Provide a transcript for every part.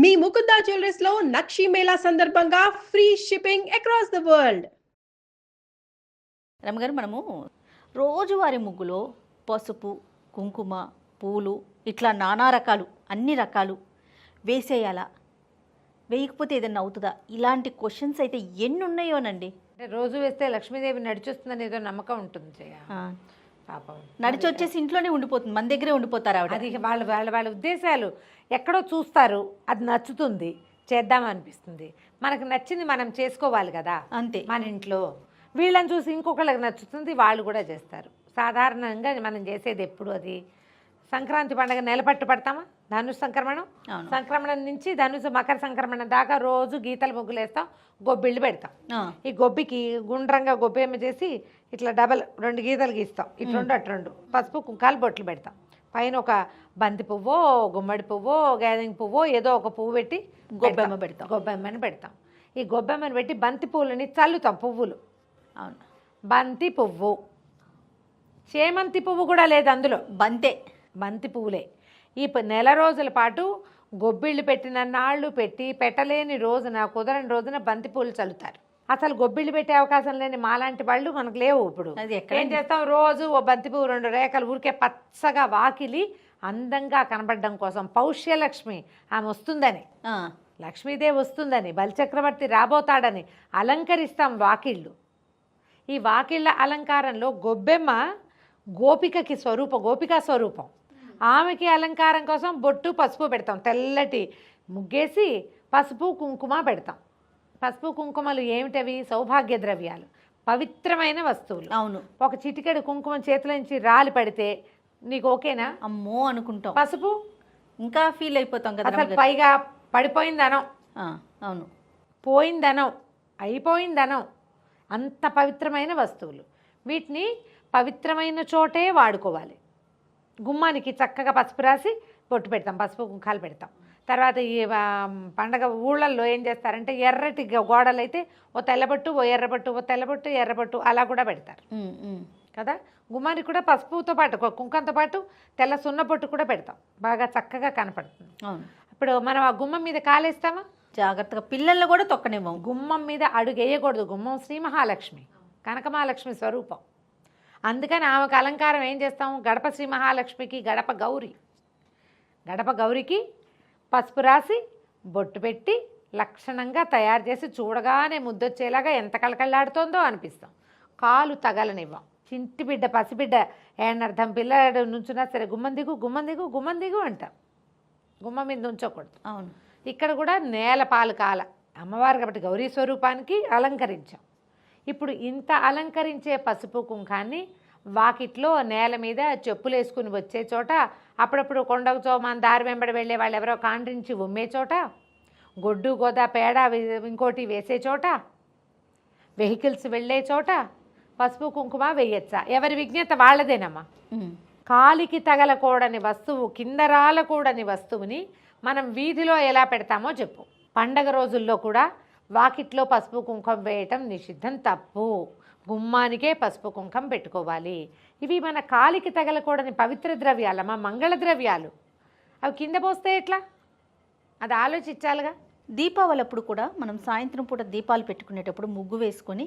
మీ Mukunda jewellers లో నక్షి మేళా సందర్భంగా free shipping across the world. రమగారు, మనము రోజువారీ ముగ్గులో పసుపు, కుంకుమ, పూలు ఇట్లా నానా రకాలు అన్ని రకాలు వేసేయాలా, వేయకపోతే ఏదన్నా అవుతుందా? ఇలాంటి క్వశ్చన్స్ అయితే ఎన్ని ఉన్నాయోనండి. అంటే రోజు వేస్తే లక్ష్మీదేవి నడిచొస్తుందని ఏదో నమ్మకం ఉంటుంది జయ. పాపం నడిచి వచ్చేసి ఇంట్లోనే ఉండిపోతుంది, మన దగ్గరే ఉండిపోతారు ఆవిడ. అది వాళ్ళ ఉద్దేశాలు ఎక్కడో చూస్తారు, అది నచ్చుతుంది, చేద్దామనిపిస్తుంది. మనకు నచ్చింది మనం చేసుకోవాలి కదా, అంతే. మన ఇంట్లో వీళ్ళని చూసి ఇంకొకళ్ళకి నచ్చుతుంది, వాళ్ళు కూడా చేస్తారు. సాధారణంగా మనం చేసేది ఎప్పుడు అది సంక్రాంతి పండుగ నెలపట్టు పడతామా, ధనుసు సంక్రమణం, సంక్రమణం నుంచి ధనుసు మకర సంక్రమణం దాకా రోజు గీతల ముగ్గులు వేస్తాం, గొబ్బిళ్ళు పెడతాం. ఈ గొబ్బికి గుండ్రంగా గొబ్బేమ చేసి ఇట్లా డబల్ 2 గీతలు గీస్తాం, ఇటు 2 అటు 2 పసుపు కుంకాలు బొట్లు పెడతాం. పైన ఒక బంతి పువ్వో, గుమ్మడి పువ్వో, గ్యాదింగ్ పువ్వో ఏదో ఒక పువ్వు పెట్టి గొబ్బెమ్మ పెడతాం. గొబ్బెమ్మని పెడతాం. ఈ గొబ్బెమ్మని పెట్టి బంతి పువ్వులని చల్లుతాం. పువ్వులు, అవును, బంతి పువ్వు, చేమంతి పువ్వు కూడా లేదు అందులో, బంతి పువ్వులే. ఈ నెల రోజుల పాటు గొబ్బిళ్ళు పెట్టిన నాళ్ళు పెట్టి పెట్టలేని రోజున, కుదరని రోజున బంతి పూలు చల్లుతారు. అసలు గొబ్బిళ్ళు పెట్టే అవకాశం లేని మాలాంటి వాళ్ళు మనకు లేవు. ఇప్పుడు ఏం చేస్తాం, రోజు ఓ బంతి పువ్వు 2 రేఖలు ఊరికే పచ్చగా వాకిలి అందంగా కనబడడం కోసం, పౌష్యలక్ష్మి ఆమె వస్తుందని, లక్ష్మీదేవి వస్తుందని, బలిచక్రవర్తి రాబోతాడని అలంకరిస్తాం వాకిళ్ళు. ఈ వాకిళ్ళ అలంకారంలో గొబ్బెమ్మ గోపికకి గోపికా స్వరూపం. ఆమెకి అలంకారం కోసం బొట్టు పసుపు పెడతాం, తెల్లటి ముగ్గేసి పసుపు కుంకుమ పెడతాం. పసుపు కుంకుమలు ఏమిటవి? సౌభాగ్య ద్రవ్యాలు, పవిత్రమైన వస్తువులు. అవును. ఒక చిటికెడు కుంకుమ చేతిలో నుంచి రాలి పడితే నీకు ఓకేనా? అమ్మో అనుకుంటాం. పసుపు ఇంకా ఫీల్ అయిపోతాం కదా. అసలు పైగా పడిపోయిందనం, అవును, పోయిందనం, అయిపోయిందనం. అంత పవిత్రమైన వస్తువులు. వీటిని పవిత్రమైన చోటే వాడుకోవాలి. గుమ్మానికి చక్కగా పసుపు రాసి బొట్టు పెడతాం, పసుపు కుంకాలు పెడతాం. తర్వాత ఈ పండగ ఊళ్ళల్లో ఏం చేస్తారంటే ఎర్రటి గోడలు అయితే ఓ తెల్లబొట్టు, ఓ ఎర్రబొట్టు, ఓ తెల్లబొట్టు, ఎర్రబొట్టు అలా కూడా పెడతారు కదా. గుమ్మానికి కూడా పసుపుతో పాటు కుంకంతో పాటు తెల్ల సున్నబొట్టు కూడా పెడతాం, బాగా చక్కగా కనపడుతుంది. ఇప్పుడు మనం ఆ గుమ్మం మీద కాలేస్తామా, జాగ్రత్తగా పిల్లల్ని కూడా తొక్కనేమో. గుమ్మం మీద అడుగు వేయకూడదు. గుమ్మం శ్రీ మహాలక్ష్మి, కనకమహాలక్ష్మి స్వరూపం. అందుకని ఆమెకు అలంకారం ఏం చేస్తాం, గడప శ్రీ మహాలక్ష్మికి గడప గౌరి, గడప గౌరికి పసుపు రాసి బొట్టు పెట్టి లక్షణంగా తయారు చేసి చూడగానే ముద్దొచ్చేలాగా ఎంత కళకళలాడుతోందో అనిపిస్తాం. కాలు తగలనివ్వం. చింటి బిడ్డ, పసిబిడ్డ ఏనర్థం పిల్లడు నుంచున్నా సరే గుమ్మం దిగు, గుమ్మం దిగు, గుమ్మం దిగు అంటాం. గుమ్మం మీద ఉంచకూడదు. అవును. ఇక్కడ కూడా నేల పాలు కాల అమ్మవారు కాబట్టి గౌరీ స్వరూపానికి అలంకరించాం. ఇప్పుడు ఇంత అలంకరించే పసుపు కుంకాన్ని వాకిట్లో నేల మీద చెప్పులు వేసుకుని వచ్చే చోట, అప్పుడప్పుడు కొండకు మన దారి వెంబడి వెళ్ళే వాళ్ళు ఎవరో కాండ్రించి ఉమ్మే చోట, గొడ్డు గోదా పేడ ఇంకోటి వేసే చోట, వెహికల్స్ వెళ్ళే చోట పసుపు కుంకుమ వేయచ్చా? ఎవరి విజ్ఞత వాళ్ళదేనమ్మా. కాలికి తగలకూడని వస్తువు, కింద రాలకూడని వస్తువుని మనం వీధిలో ఎలా పెడతామో చెప్పు. పండగ రోజుల్లో కూడా వాకిట్లో పసుపు కుంకుమ వేయటం నిషిద్ధం, తప్పు. గుమ్మానికే పసుపు కుంకుమ పెట్టుకోవాలి. ఇవి మన కాలికి తగలకూడని పవిత్ర ద్రవ్యాలమ్మా, మంగళ ద్రవ్యాలు. అవి కింద పోస్తే ఎట్లా? అది ఆలోచించాలిగా. దీపావళి అప్పుడు కూడా మనం సాయంత్రం పూట దీపాలు పెట్టుకునేటప్పుడు ముగ్గు వేసుకొని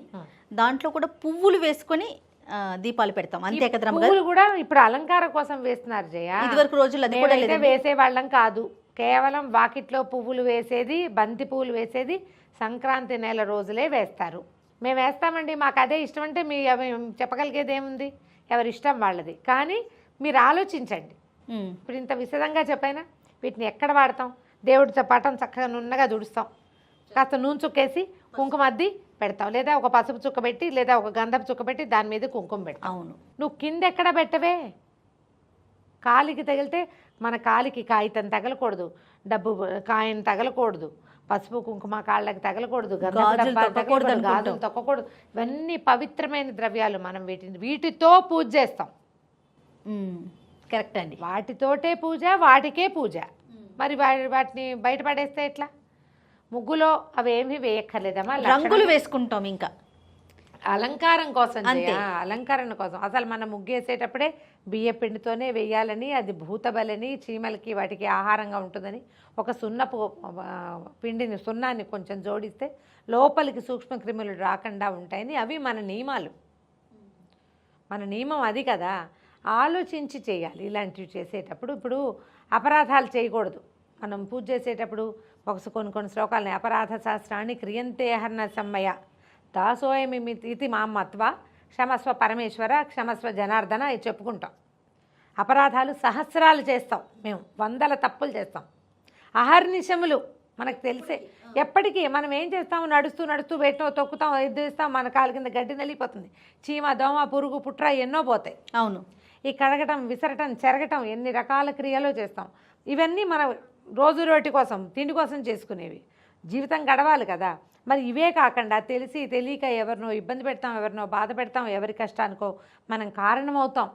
దాంట్లో కూడా పువ్వులు వేసుకొని దీపాలు పెడతాం, అంతే కదా. పువ్వులు కూడా ఇప్పుడు అలంకారం కోసం వేస్తున్నారు జయ. ఇదివరకు రోజులు అది కూడా వేసే వాళ్ళం కాదు. కేవలం వాకిట్లో పువ్వులు వేసేది, బంతి పువ్వులు వేసేది సంక్రాంతి నెల రోజులే వేస్తారు. మేము వేస్తామండి, మాకు అదే ఇష్టం అంటే మీ చెప్పగలిగేది ఏముంది? ఎవరి ఇష్టం వాళ్ళది. కానీ మీరు ఆలోచించండి. ఇప్పుడు ఇంత విశదంగా చెప్పైనా వీటిని ఎక్కడ వాడతాం? దేవుడి పటం చక్కగా నున్నగా దుడుస్తాం, కాస్త నూనె చుక్కేసి కుంకుమ అద్ది పెడతాం, లేదా ఒక పసుపు చుక్క పెట్టి, లేదా ఒక గంధపు చుక్క పెట్టి దాని మీద కుంకుమ పెడతాం. అవును. నువ్వు కింద ఎక్కడ పెట్టవే? కాలికి తగిలితే మన కాలికి కాగితం తగలకూడదు, డబ్బు కాయను తగలకూడదు, పసుపు కుంకుమ కాళ్ళకి తగలకూడదు, గాజులు తొక్కకూడదు. ఇవన్నీ పవిత్రమైన ద్రవ్యాలు. మనం వీటితో పూజ చేస్తాం. కరెక్ట్ అండి. వాటితోటే పూజ, వాటికే పూజ. మరి వాటిని బయటపడేస్తే ఎట్లా? ముగ్గులో అవి ఏమీ వేయక్కర్లేదమ్మా, రంగులు వేసుకుంటాం. ఇంకా అలంకారం కోసం అంతే. అలంకరణ కోసం. అసలు మనం ముగ్గేసేటప్పుడే బియ్య పిండితోనే వేయాలని, అది భూతబలని, చీమలకి వాటికి ఆహారంగా ఉంటుందని ఒక సున్నపు సున్నాన్ని కొంచెం జోడిస్తే లోపలికి సూక్ష్మక్రిములు రాకుండా ఉంటాయని అవి మన నియమాలు. మన నియమం అది కదా. ఆలోచించి చేయాలి ఇలాంటివి చేసేటప్పుడు. ఇప్పుడు అపరాధాలు చేయకూడదు. మనం పూజ చేసేటప్పుడు కొన్ని శ్లోకాలని అపరాధ శాస్త్రాన్ని క్రియంతే హర్ణ సమ్మయ దాసోయమి ఇది మామత్వ క్షమస్వ పరమేశ్వర క్షమస్వ జనార్దన ఇది చెప్పుకుంటాం. అపరాధాలు సహస్రాలు చేస్తాం మేము, 100 తప్పులు చేస్తాం. అహర్నిశములు మనకు తెలిసే ఎప్పటికీ మనం ఏం చేస్తాము, నడుస్తూ నడుస్తూ వేటో తొక్కుతాం, ఎద్దేస్తాం, మన కాలు కింద గడ్డి నలిగిపోతుంది, చీమ దోమ పురుగు పుట్ర ఎన్నో పోతాయి. అవును. ఈ కడగటం విసరటం చెరగటం ఎన్ని రకాల క్రియలు చేస్తాం. ఇవన్నీ మన రోజు రోటి కోసం తిండి కోసం చేసుకునేవి. జీవితం గడవాలి కదా. మరి ఇవే కాకుండా తెలిసి తెలియక ఎవరినో ఇబ్బంది పెడతాం, ఎవరినో బాధ పెడతాం, ఎవరి కష్టానికో మనం కారణమవుతాం.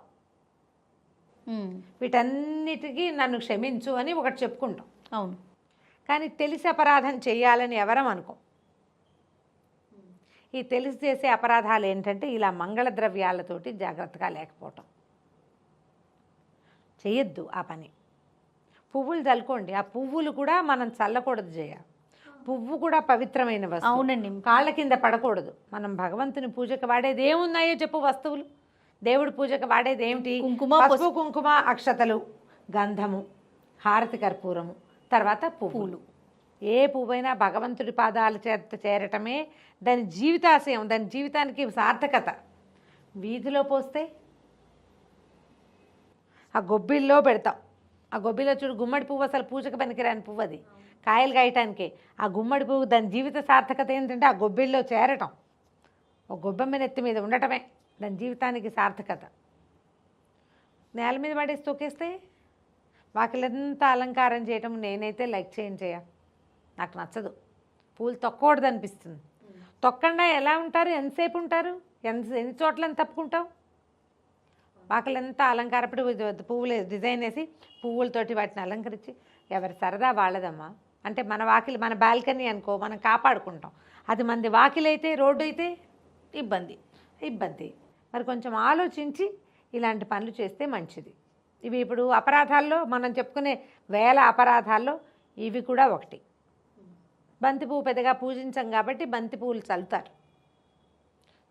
వీటన్నిటికీ నన్ను క్షమించు అని ఒకటి చెప్పుకుంటాం. అవును. కానీ తెలిసి అపరాధం చేయాలని ఎవరం అనుకో. ఈ తెలిసి చేసే అపరాధాలు ఏంటంటే ఇలా మంగళ ద్రవ్యాలతోటి జాగ్రత్తగా లేకపోవటం. చేయొద్దు ఆ పని. పువ్వులు చల్లుకోండి, ఆ పువ్వులు కూడా మనం చల్లకూడదు చేయాలి. పువ్వు కూడా పవిత్రమైన వస్తువు. అవునండి. కాళ్ళ కింద పడకూడదు. మనం భగవంతుని పూజకి వాడేది ఏమున్నాయో చెప్పు వస్తువులు. దేవుడి పూజకి వాడేది ఏమిటి? పసుపు కుంకుమ అక్షతలు, గంధము, హారతి కర్పూరము, తర్వాత పువ్వులు. ఏ పువ్వైనా భగవంతుడి పాదాల చేత చేరటమే దాని జీవితాశయం, దాని జీవితానికి సార్థకత. వీధిలో పోస్తే ఆ గొబ్బిల్లో పెడతాం. ఆ గొబ్బిలో చూడు, గుమ్మడి పువ్వు అసలు పూజకు పనికిరాని పువ్వు, అది కాయలు కాయటానికి. ఆ గుమ్మడి పువ్వు దాని జీవిత సార్థకత ఏంటంటే ఆ గొబ్బిల్లో చేరటం, ఒక గొబ్బెమ్మ నెత్తి మీద ఉండటమే దాని జీవితానికి సార్థకత. నేల మీద పడేసి తొక్కేస్తే వాకిలంతా అలంకారం చేయటం నేనైతే లైక్ చేయ, నాకు నచ్చదు. పూలు తొక్కకూడదు అనిపిస్తుంది. తొక్కండా ఎలా ఉంటారు, ఎంతసేపు ఉంటారు, ఎన్ని చోట్లని తప్పుకుంటావు. వాకిలంతా అలంకారపడి పువ్వులు డిజైన్ వేసి పువ్వులతోటి వాటిని అలంకరించి ఎవరి సరదా వాళ్ళదమ్మా. అంటే మన వాకిలి మన బాల్కనీ అనుకో, మనం కాపాడుకుంటాం. అది మంది వాకిలి అయితే, రోడ్డు అయితే ఇబ్బంది. మరి కొంచెం ఆలోచించి ఇలాంటి పనులు చేస్తే మంచిది. ఇవి ఇప్పుడు అపరాధాల్లో మనం చెప్పుకునే 1000 అపరాధాల్లో ఇవి కూడా ఒకటి. బంతి పువ్వు పెద్దగా పూజించం కాబట్టి బంతి పువ్వులు చల్లుతారు,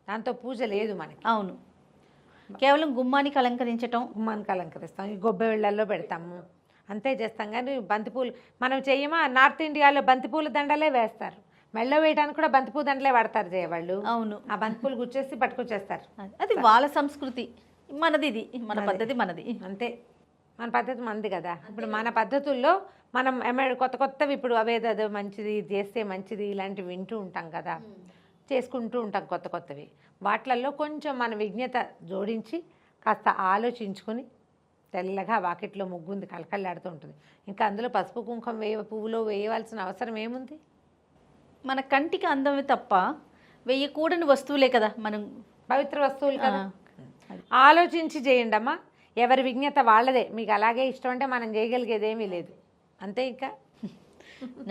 దాంతో పూజ లేదు మనకి. అవును. కేవలం గుమ్మానికి అలంకరించటం, గుమ్మానికి అలంకరిస్తాం, ఈ గొబ్బెళ్ళల్లో పెడతాము, అంతే చేస్తాం. కానీ బంతిపూలు మనం చెయ్యమా? నార్త్ ఇండియాలో బంతిపూల దండలే వేస్తారు. మెళ్ళ వేయడానికి కూడా బంతిపూ దండలే వాడతారు చేయవాళ్ళు. అవును. ఆ బంతిపూలు గుచ్చేసి పట్టుకొచ్చేస్తారు. అది వాళ్ళ సంస్కృతి, మనది ఇది, మన పద్ధతి మనది. అంతే, మన పద్ధతి మనది కదా. ఇప్పుడు మన పద్ధతుల్లో మనం కొత్తవి ఇప్పుడు అవేదో మంచిది, ఇది చేస్తే మంచిది, ఇలాంటివి వింటూ ఉంటాం కదా, చేసుకుంటూ ఉంటాం కొత్తవి. వాటిల్లో కొంచెం మన విజ్ఞత జోడించి కాస్త ఆలోచించుకొని తెల్లగా వాకిట్లో ముగ్గుంది కలకల్లాడుతూ ఉంటుంది. ఇంకా అందులో పసుపు కుంకుమ పువ్వులో వేయవలసిన అవసరం ఏముంది? మన కంటికి అందమే తప్ప వేయకూడని వస్తువులే కదా, మనం పవిత్ర వస్తువులు కదా. ఆలోచించి చేయండి అమ్మా. ఎవరి విజ్ఞత వాళ్ళదే. మీకు అలాగే ఇష్టం అంటే మనం చేయగలిగేదేమీ లేదు. అంతే. ఇంకా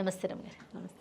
నమస్తే రమ్య. నమస్తే.